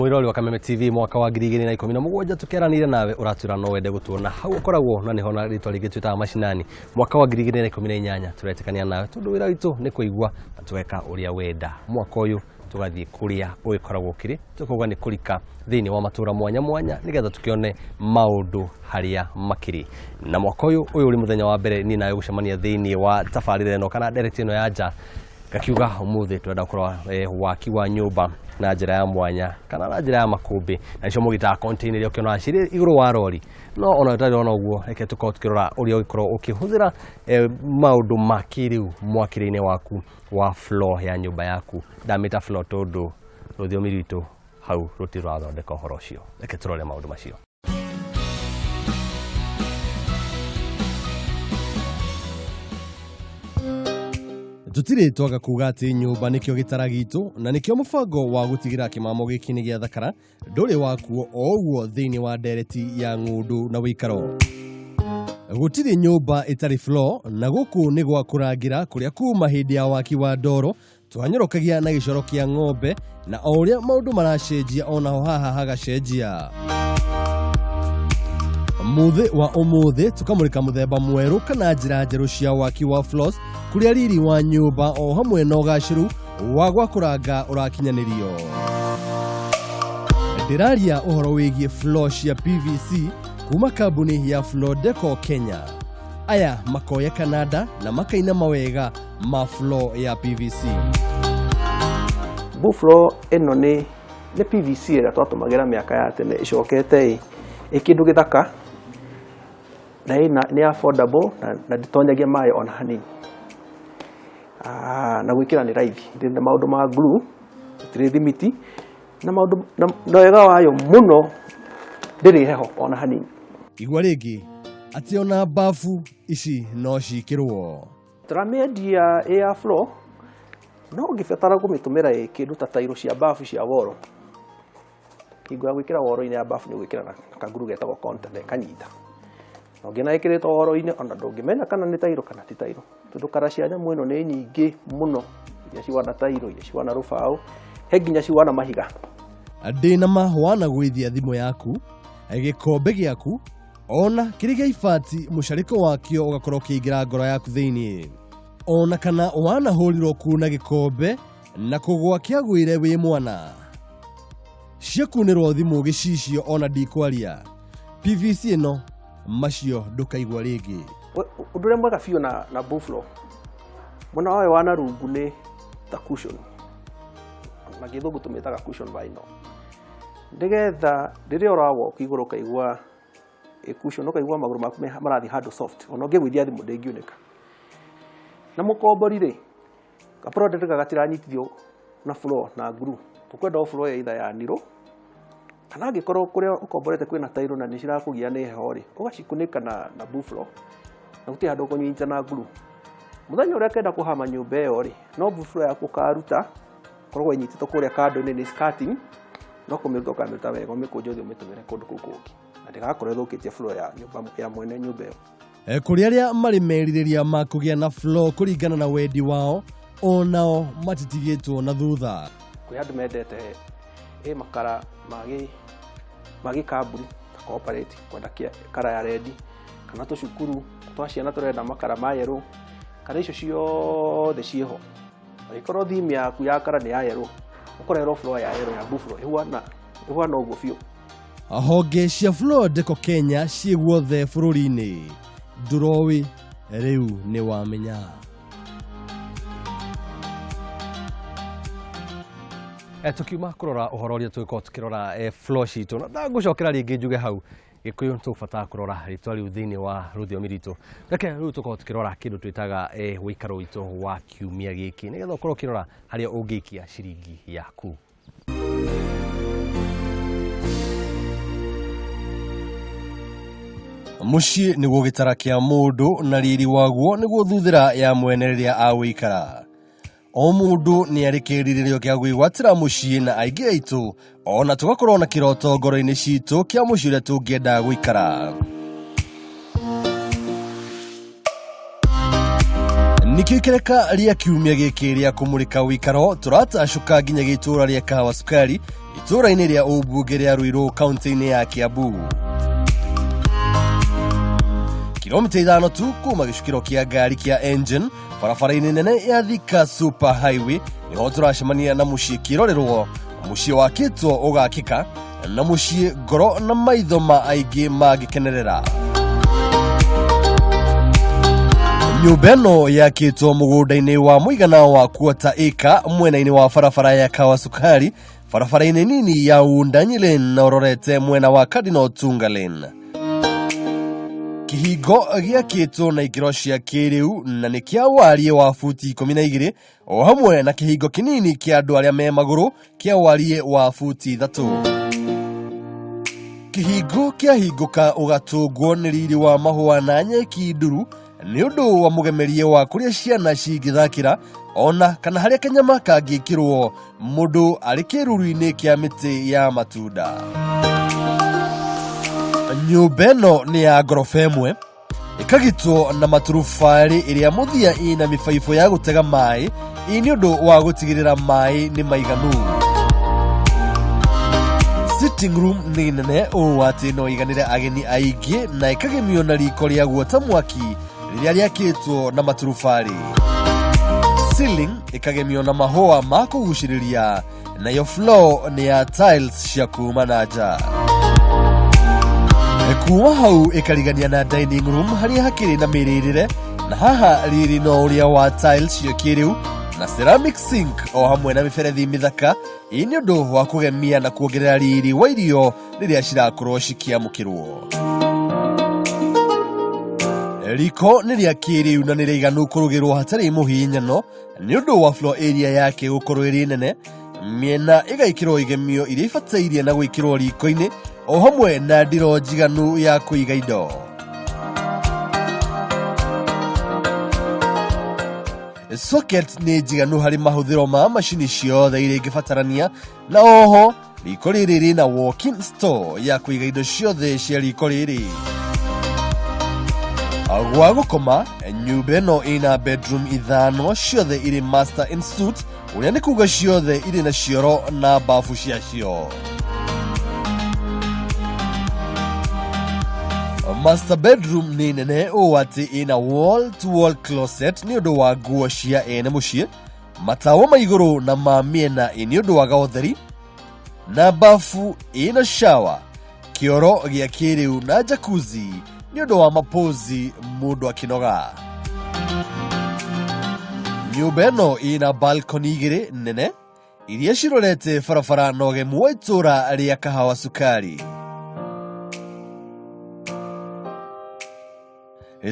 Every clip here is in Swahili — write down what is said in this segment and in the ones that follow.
Mwiroli wa Kameme TV mwaka wa 2017 tukiaranire nawe uratwira no wende gutuona hau koragwo na niho na ritwa rigitwita mashinani mwaka wa 2018 turetekania nawe tundu wira witu ni kuigwa na tweka uria wenda mwaka uyu tugathie kuria uikoragwo kiri tukuga ni kulika thini wa matura mwanya mwanya nigetha tukione maundu haria makiri na mwaka uyu uri muthenya wa mbere ni nawe gucemania thini wa tafarire no kana direct ino ya nja gakiuga umuthi twenda kurwa Waaki wa nyumba na njira ya mwanya kana na njira ya makumbi na icio mugita container yo kiona ciri iguru wa rori no ona utari ona uguo reke tuko tukirora uria uikoro ukihuthira maundu makiriu mwakiri-ini waku wa floor ya nyumba yaku ndamita floor tondu ruthiomi rwitu hau rutirathondeka uhoro ucio reke turore maundu macio. Tutire twaga kuga ati nyumba nikio gitara gitu na nikio mufango wa gutigira kimamo giki ni gia thakara nduri wakuo oguo thini wa dereti ya Ngundu na Uikaro. Gutire nyumba itari floor na guku ni gwa kurangira kuria kuma hindi ya Waaki wa ndoro twanyorokagia na gicoro kia ng'ombe na oria maundu maracenjia ona ho haha hagacenjia. Muthe wa umuthe tukamurika muthemba mweru kana njira njeru cia Waaki wa floors kuria riri wa nyumba o hamwe na ugaciru wa gwakuranga urakinyanirio. Ndiraria uhoro wigie floor cia PVC kuma kambuni ya Floor Deco Kenya. Aya makoya Canada na makaina mawega ma floor ya PVC. Bu floor eno ni PVC ira twatumagira miaka ya tene icokete ikindu githaka na affordable na ditonyagia mai ona hanini. Na gwikira ni raithi ndine maundu ma glue tire thimiti na maundu na wega wayo muno ndiri heho ona hanini. Igwa ringi ati ona bafu ici no cikirwo tramendia air flow no ngifetara kumitumira kindu ta tairo cia bafu cia woro igwa gwikira woro-ini ya bafu ni gwikira na kaguru getagwo Cointainers kanyita no ngina ikirito woro-ini ona ndungimenya kana ni tairo kana ti tairo tondu kara cia nyamu ino ni nyingi muno iria ciwana tairo iria ciwana rubao he nginya ciwana mahiga. Ndina mahwana gwithia thimu yaku gikombe giaku ona kiriga ifati mushariko wakio ugakorwo kiingira ngoro yaku thiini ona kana wana huliro kuna gikombe na kugwa kiagwire wi mwana ciakunirwo thimu gicicio ona ndikwaria PVC ino macio ndukaigwa ringi undure mwega fio na buffalo mwana wawe wana rungu ni ta cushion na githungu tumitaga cushion vaino ndigetha ndiria urawo kiguru kaigwa cushion ukaigwa maguru maku marathi hard soft ona ngegwithia thimu ndingiunika na mukombori ri ka product gatiranyitithio na floor na glue tukwenda o floor ya itha ya niro kana ngikorwo kuria ukomborete kwina tairo na nicirakugia ni heho ri ugacikunika na buffalo na guti handu kunyita na glue muthenya uria kenda kuhama nyumba iyo ri no buffalo yaku karuta korwo inyitito kuria kando ni skirting no kumirga kamita wega umikunjothi umitumire kundu kukungi na ndigakorwo thukitie floor ya nyumba ya mwene nyumba iyo. Kuri aria mari meririria makugia na floor kuringana na wendi wao onao matitigitwo na thutha kwi andu mendete makara magi kambuni corporate kwenda kara ya red kana tucukuru twa ciana turenda makara ma yero kana icio ciothe ciho ikorwo thimi yaku ya kara ni ya yero ukorero floor ya yero ya buffalo ihwana uguo biu. Honge cia Floor Deco Kenya ciiguothe bururi-ini ndurowi riu ni wamenya. Tukiuma kurora uhoro uria twiko tukirora floor citu na ngucokera ringi njuge hau gikuyu tubata kurora ritwa riu thini wa ruthiomi ritu reke riu tuko tukirora kindu twitaga Uikaro witu wa kiumia giki nigetha ukorwo kirora haria ungikia ciringi yaku. Muci niguo gitara kia mundu na riri waguo niguo thuthira ya mwene riria aguikara. O mundu ni arikiriririo kia gwigwatira muci na aingi aitu ona tugakorwo na kiroto ngoro-ini citu kia muci uria tungienda guikara. Nikio ikereka ria kiumia giki ria kumurika Uikaro turatacuka nginya gitura ria kahawa sukari itura-ini ria ubunge ria Ruiru kaunti-ini ya Kiambu. Kilomita 5 tu kuma gicukiro kia ngari kia engine barabara-ini nene ya Thika Super Highway niho turacemania na mucii kirorerwo, mucii wakitwo ugakika na mucii ngoro na maitho ma aingi magikenerera. Nyumba ĩno yakĩtwo mũgũnda-inĩ wa mũigana wa quarter acre mwena-inĩ wa barabara ya kahawa sukari, barabara-inĩ nini ya Wundanyi Lane na ũrorete mwena wa Cardinal Tunga Lane. Kihingo gĩakĩtwo na ikĩro cia kĩrĩu na nĩ kĩa wariĩ wa futi 12 o hamwe na kihingo kinini kĩa andũ arĩa me magũrũ kĩa wariĩ wa futi 3. Kihingo kĩahingũka ũgatũngwo nĩ riri wa mahũa na nyeki nduru ni undu wa mugemerie wa kuria ciana cingithakira ona kana haria kanyama kangikirwo mundu ari kiruru-ini kia miti ya matunda. Nyumba ĩno ni ya ngorofa ĩmwe ikagitwo na maturubari iria muthia ina mibaibũ ya gutega mai ini undu wa gutigirira mai ni maiganu. Sitting room ni nene ũũ atĩ no iganire ageni aingĩ na ikagemio na riko ria guota mwaki riria riakĩtwo na maturubari. Ceiling ikagemio na mahũa ma kũgucĩrĩria, nayo floor ni ya tiles cia kuma na nja. Kuma hau ikarigania na dining room haria hakiri na mirĩrĩre, na haha riri no ũrĩa wa tiles cia kĩrĩu na ceramic sink o hamwe na miberethi mithaka ini ũndũ wa kũgemia na kuongerera riri wa irio rĩrĩa cirakorwo cikiamũkĩrwo. Riko nĩ rĩa kĩrĩu na nĩ rĩiganu kũrugĩrwo hatarĩ mũhihinyano nĩ ũndũ wa floor area yake gũkorwo ĩrĩ nene, miena ĩgaikĩrwo igemio iria ibatairie na gwĩkĩrwo riko-inĩ o hamwe na ndiro njiganu ya kũiga indo. Socket nĩ njiganu harĩ mahũthĩro ma macini ciothe iria ingĩbatarania, na oho riko rĩrĩ rĩna walk-in store ya kũiga indo ciothe cia riko rĩrĩ. Gwa gũkoma, nyumba ĩno ĩna bedroom 5 ciothe irĩ master in suite, ũrĩa nĩ kuga ciothe irĩ na cioro na bafu ciacio. Master bedroom nĩ nene ũũ atĩ ĩna wall to wall closet nĩ ũndũ wa nguo cia ene mũciĩ, matawa ma igũrũ na ma mĩena nĩ ũndũ wa gaũtheri, na bafu ĩna shower, kĩoro gĩa kĩrĩu na jacuzzi nĩ ũndũ wa mapozi mũndũ akinoga. Nyumba ĩno ĩna balcony 2 nene iria cirorete barabara na ũgemu wa itũra rĩa kahawa sukari.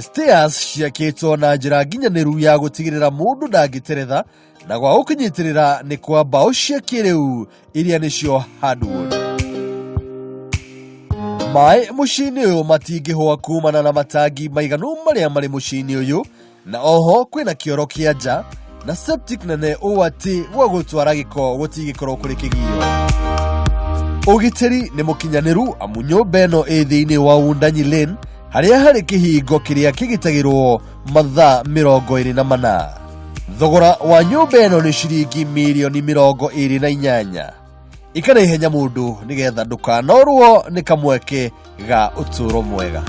Stairs ciakĩtwo na njĩra nginyanĩru ya gũtigĩrĩra mũndũ ndangĩteretha, na gwa gũkinyitĩrĩra nĩ kwa mbaũ cia kĩrĩu iria nĩcio hardwood. Mai mũciĩ-inĩ ũyũ matingĩhũa kumana na matangi maiganu marĩa marĩ mũciĩ-inĩ ũyũ, na oho kwĩna kĩoro kĩa nja na septic nene ũũ atĩ gwa gũtwara gĩko gũtigĩkorwo kũrĩ kĩgio. Ũgitĩri nĩ mũkinyanĩru amu nyũmba ĩno ĩ thĩinĩ wa Wundanyi Lane harĩa harĩ kĩhingo kĩrĩa kĩgitagĩrwo mathaa 24. Thogora wa nyũmba ĩno nĩ ciringi mirioni 28. Ikana ihenya mũndũ nĩgetha ndũkanorwo nĩ kamweke ga ũtũũro mwega.